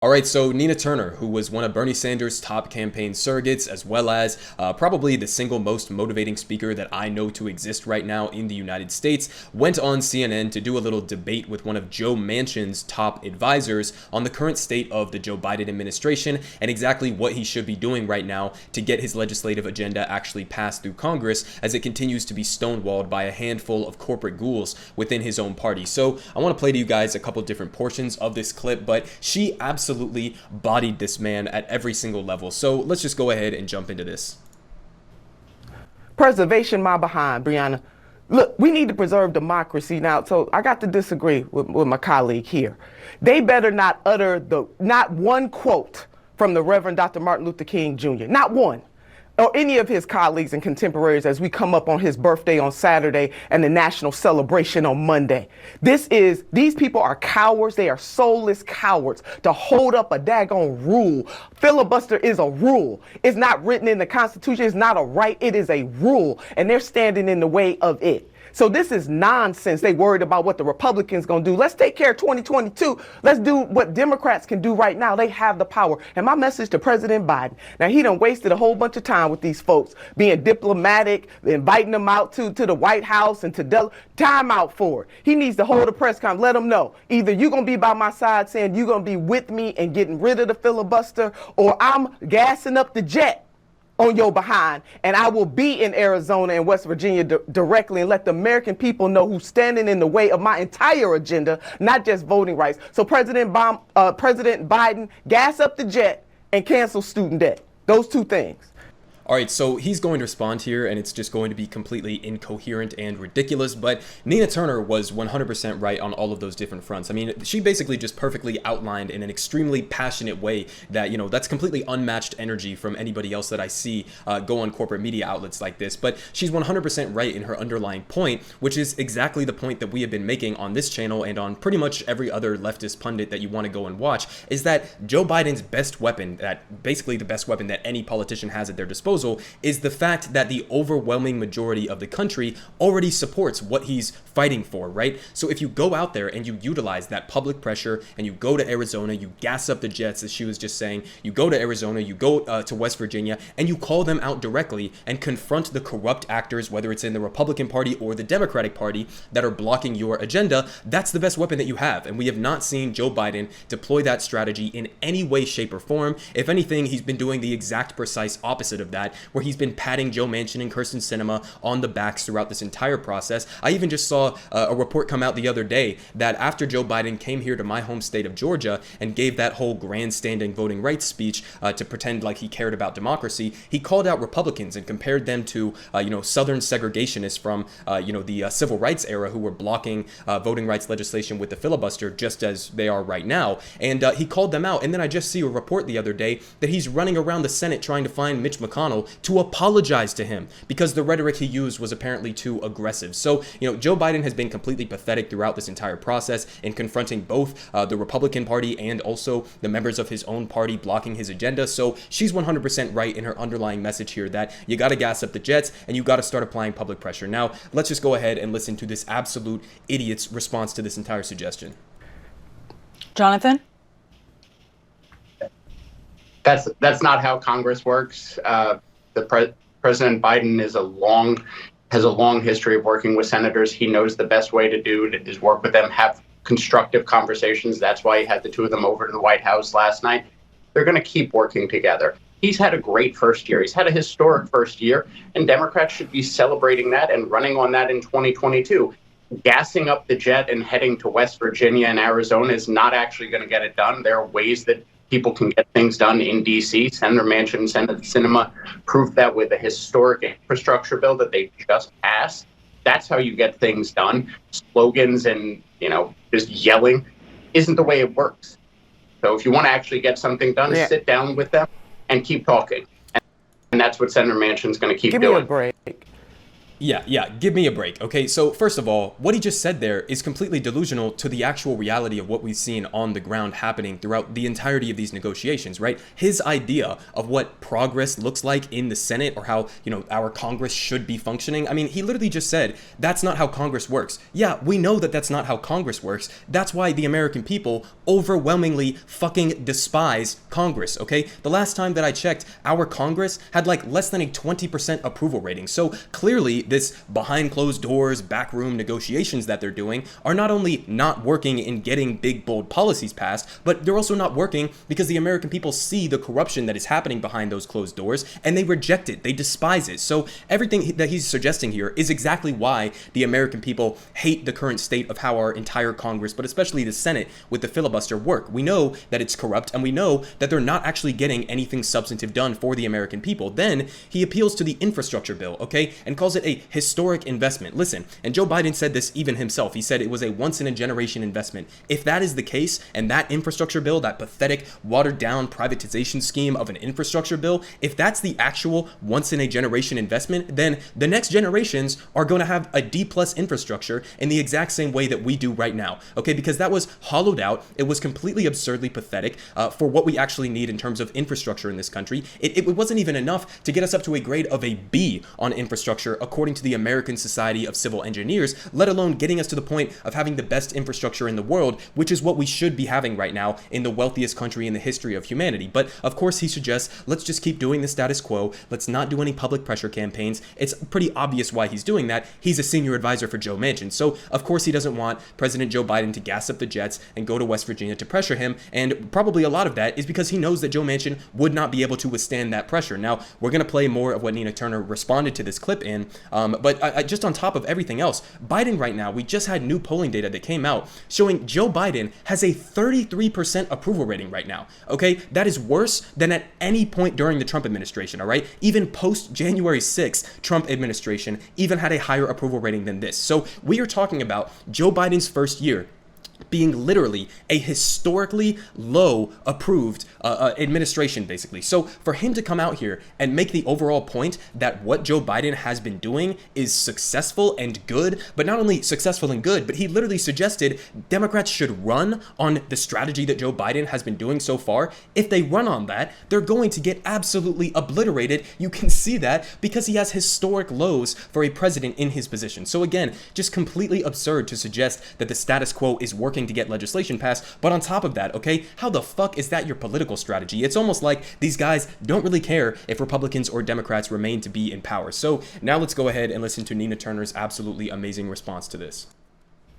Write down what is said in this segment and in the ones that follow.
All right, so Nina Turner, who was one of Bernie Sanders' top campaign surrogates, as well as probably the single most motivating speaker that I know to exist right now in the United States, went on CNN to do a little debate with one of Joe Manchin's top advisors on the current state of the Joe Biden administration and exactly what he should be doing right now to get his legislative agenda actually passed through Congress, as it continues to be stonewalled by a handful of corporate ghouls within his own party. So I want to play to you guys a couple different portions of this clip, but she absolutely bodied this man at every single level. So let's just go ahead and jump into this. Preservation my behind, Brianna. Look, we need to preserve democracy now. So I got to disagree with my colleague here. They better not utter not one quote from the Reverend Dr. Martin Luther King Jr., not one, or any of his colleagues and contemporaries as we come up on his birthday on Saturday and the national celebration on Monday. These people are cowards. They are soulless cowards to hold up a daggone rule. Filibuster is a rule. It's not written in the Constitution. It's not a right. It is a rule, and they're standing in the way of it. So this is nonsense. They worried about what the Republicans going to do. Let's take care of 2022. Let's do what Democrats can do right now. They have the power. And my message to President Biden, now he done wasted a whole bunch of time with these folks, being diplomatic, inviting them out to the White House and to time out for it. He needs to hold a press conference, let them know. Either you're going to be by my side saying you're going to be with me and getting rid of the filibuster, or I'm gassing up the jet on your behind, and I will be in Arizona and West Virginia directly and let the American people know who's standing in the way of my entire agenda, not just voting rights. So President Biden, gas up the jet and cancel student debt. Those two things. All right, so he's going to respond here, and it's just going to be completely incoherent and ridiculous, but Nina Turner was 100% right on all of those different fronts. I mean, she basically just perfectly outlined in an extremely passionate way that, that's completely unmatched energy from anybody else that I see go on corporate media outlets like this. But she's 100% right in her underlying point, which is exactly the point that we have been making on this channel and on pretty much every other leftist pundit that you want to go and watch, is that Joe Biden's best weapon, that basically the best weapon that any politician has at their disposal, is the fact that the overwhelming majority of the country already supports what he's fighting for, right? So if you go out there and you utilize that public pressure and you go to Arizona, you gas up the jets, as she was just saying, you go to Arizona, you go to West Virginia, and you call them out directly and confront the corrupt actors, whether it's in the Republican Party or the Democratic Party, that are blocking your agenda, that's the best weapon that you have. And we have not seen Joe Biden deploy that strategy in any way, shape, or form. If anything, he's been doing the exact precise opposite of that, where he's been patting Joe Manchin and Kirsten Sinema on the backs throughout this entire process. I even just saw a report come out the other day that after Joe Biden came here to my home state of Georgia and gave that whole grandstanding voting rights speech to pretend like he cared about democracy, he called out Republicans and compared them to, Southern segregationists from, the civil rights era who were blocking voting rights legislation with the filibuster, just as they are right now. And he called them out. And then I just see a report the other day that he's running around the Senate trying to find Mitch McConnell to apologize to him because the rhetoric he used was apparently too aggressive. So, Joe Biden has been completely pathetic throughout this entire process in confronting both the Republican Party and also the members of his own party blocking his agenda. So she's 100% right in her underlying message here that you got to gas up the jets and you got to start applying public pressure. Now, let's just go ahead and listen to this absolute idiot's response to this entire suggestion. Jonathan? That's not how Congress works. President Biden has a long history of working with senators. He knows the best way to do it is work with them, have constructive conversations. That's why he had the two of them over to the White House last night. They're going to keep working together. He's had a great first year. He's had a historic first year, and Democrats should be celebrating that and running on that in 2022. Gassing up the jet and heading to West Virginia and Arizona is not actually going to get it done. There are ways that people can get things done in D.C. Senator Manchin and Senator Sinema proved that with a historic infrastructure bill that they just passed. That's how you get things done. Slogans and, just yelling isn't the way it works. So if you want to actually get something done, sit down with them and keep talking. And that's what Senator Manchin's going to keep doing. Give me a break. Yeah, give me a break. Okay, so first of all, what he just said there is completely delusional to the actual reality of what we've seen on the ground happening throughout the entirety of these negotiations, right? His idea of what progress looks like in the Senate, or how, our Congress should be functioning. I mean, he literally just said, that's not how Congress works. Yeah, we know that that's not how Congress works. That's why the American people overwhelmingly fucking despise Congress, okay? The last time that I checked, our Congress had like less than a 20% approval rating. So clearly, this behind closed doors, backroom negotiations that they're doing are not only not working in getting big, bold policies passed, but they're also not working because the American people see the corruption that is happening behind those closed doors and they reject it. They despise it. So everything that he's suggesting here is exactly why the American people hate the current state of how our entire Congress, but especially the Senate with the filibuster work. We know that it's corrupt and we know that they're not actually getting anything substantive done for the American people. Then he appeals to the infrastructure bill, okay, and calls it a historic investment. Listen, and Joe Biden said this even himself. He said it was a once-in-a-generation investment. If that is the case, and that infrastructure bill, that pathetic, watered-down privatization scheme of an infrastructure bill, if that's the actual once-in-a-generation investment, then the next generations are going to have a D-plus infrastructure in the exact same way that we do right now, okay? Because that was hollowed out. It was completely absurdly pathetic for what we actually need in terms of infrastructure in this country. It wasn't even enough to get us up to a grade of a B on infrastructure, according to the American Society of Civil Engineers, let alone getting us to the point of having the best infrastructure in the world, which is what we should be having right now in the wealthiest country in the history of humanity. But of course, he suggests, let's just keep doing the status quo. Let's not do any public pressure campaigns. It's pretty obvious why he's doing that. He's a senior advisor for Joe Manchin. So of course, he doesn't want President Joe Biden to gas up the jets and go to West Virginia to pressure him. And probably a lot of that is because he knows that Joe Manchin would not be able to withstand that pressure. Now, we're going to play more of what Nina Turner responded to this clip in, but just on top of everything else, Biden right now, we just had new polling data that came out showing Joe Biden has a 33% approval rating right now, okay? That is worse than at any point during the Trump administration, all right? Even post January 6th, Trump administration even had a higher approval rating than this. So we are talking about Joe Biden's first year being literally a historically low approved administration, basically. So for him to come out here and make the overall point that what Joe Biden has been doing is successful and good, but not only successful and good, but he literally suggested Democrats should run on the strategy that Joe Biden has been doing so far. If they run on that, they're going to get absolutely obliterated. You can see that because he has historic lows for a president in his position. So again, just completely absurd to suggest that the status quo is working to get legislation passed. But on top of that, okay, how the fuck is that your political strategy? It's almost like these guys don't really care if Republicans or Democrats remain to be in power. So now let's go ahead and listen to Nina Turner's absolutely amazing response to this.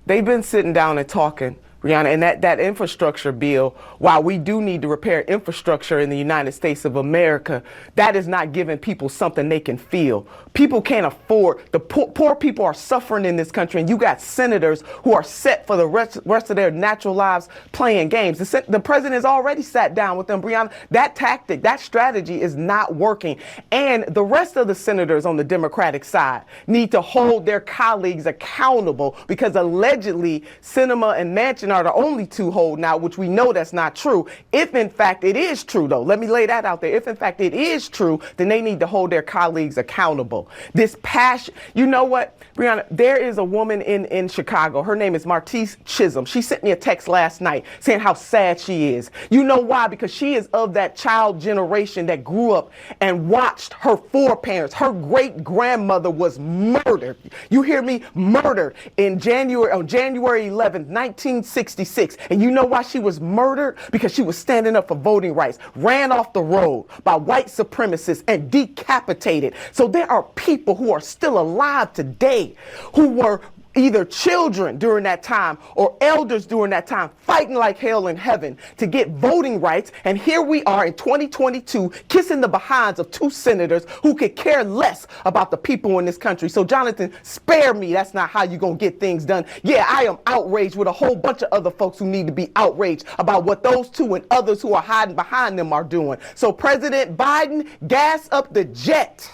They've been sitting down and talking, Brianna, and that infrastructure bill, while we do need to repair infrastructure in the United States of America, that is not giving people something they can feel. People can't afford, the poor people are suffering in this country, and you got senators who are set for the rest of their natural lives playing games. The president has already sat down with them, Brianna. That tactic, that strategy is not working. And the rest of the senators on the Democratic side need to hold their colleagues accountable, because allegedly Sinema and Manchin are the only two holding out, which we know that's not true. If in fact it is true, though, let me lay that out there. If in fact it is true, then they need to hold their colleagues accountable. This passion, you know what, Brianna, there is a woman in Chicago. Her name is Martise Chisholm. She sent me a text last night saying how sad she is. You know why? Because she is of that child generation that grew up and watched her foreparents. Her great grandmother was murdered. You hear me? Murdered on January 11th, 1966. And you know why she was murdered? Because she was standing up for voting rights, ran off the road by white supremacists and decapitated. So there are people who are still alive today who were either children during that time or elders during that time, fighting like hell in heaven to get voting rights. And here we are in 2022 kissing the behinds of two senators who could care less about the people in this country. So Jonathan, spare me. That's not how you're going to get things done. Yeah, I am outraged with a whole bunch of other folks who need to be outraged about what those two and others who are hiding behind them are doing. So President Biden, gas up the jet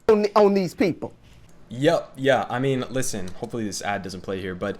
on these people. Yep. Yeah. I mean, listen, hopefully this ad doesn't play here. But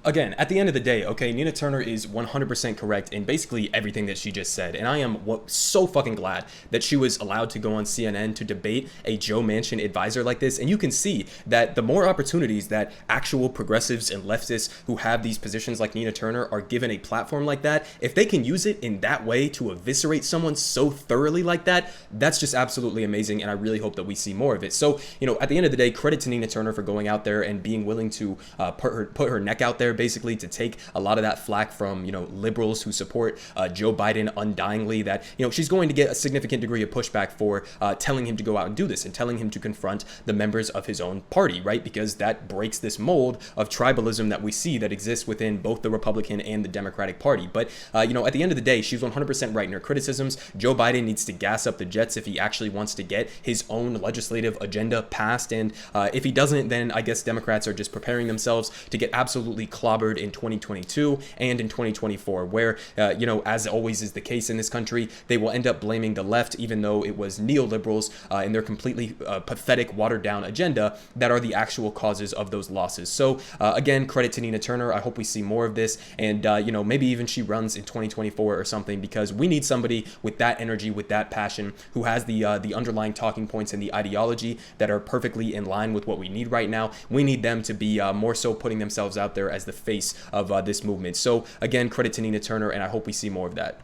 again, at the end of the day, okay, Nina Turner is 100% correct in basically everything that she just said. And I am so fucking glad that she was allowed to go on CNN to debate a Joe Manchin advisor like this. And you can see that the more opportunities that actual progressives and leftists who have these positions like Nina Turner are given a platform like that, if they can use it in that way to eviscerate someone so thoroughly like that, that's just absolutely amazing. And I really hope that we see more of it. So, at the end of the day, credit to Nina Turner for going out there and being willing to put her neck out there, basically, to take a lot of that flack from liberals who support Joe Biden undyingly. That she's going to get a significant degree of pushback for telling him to go out and do this and telling him to confront the members of his own party, right? Because that breaks this mold of tribalism that we see that exists within both the Republican and the Democratic Party. But at the end of the day, she's 100% right in her criticisms. Joe Biden needs to gas up the jets if he actually wants to get his own legislative agenda passed, and if he doesn't, then I guess Democrats are just preparing themselves to get absolutely clobbered in 2022 and in 2024, where, as always is the case in this country, they will end up blaming the left, even though it was neoliberals and their completely pathetic, watered-down agenda that are the actual causes of those losses. So, again, credit to Nina Turner. I hope we see more of this, and, maybe even she runs in 2024 or something, because we need somebody with that energy, with that passion, who has the underlying talking points and the ideology that are perfectly in line with what we need right now. We need them to be more so putting themselves out there as the face of this movement. So again, credit to Nina Turner, and I hope we see more of that.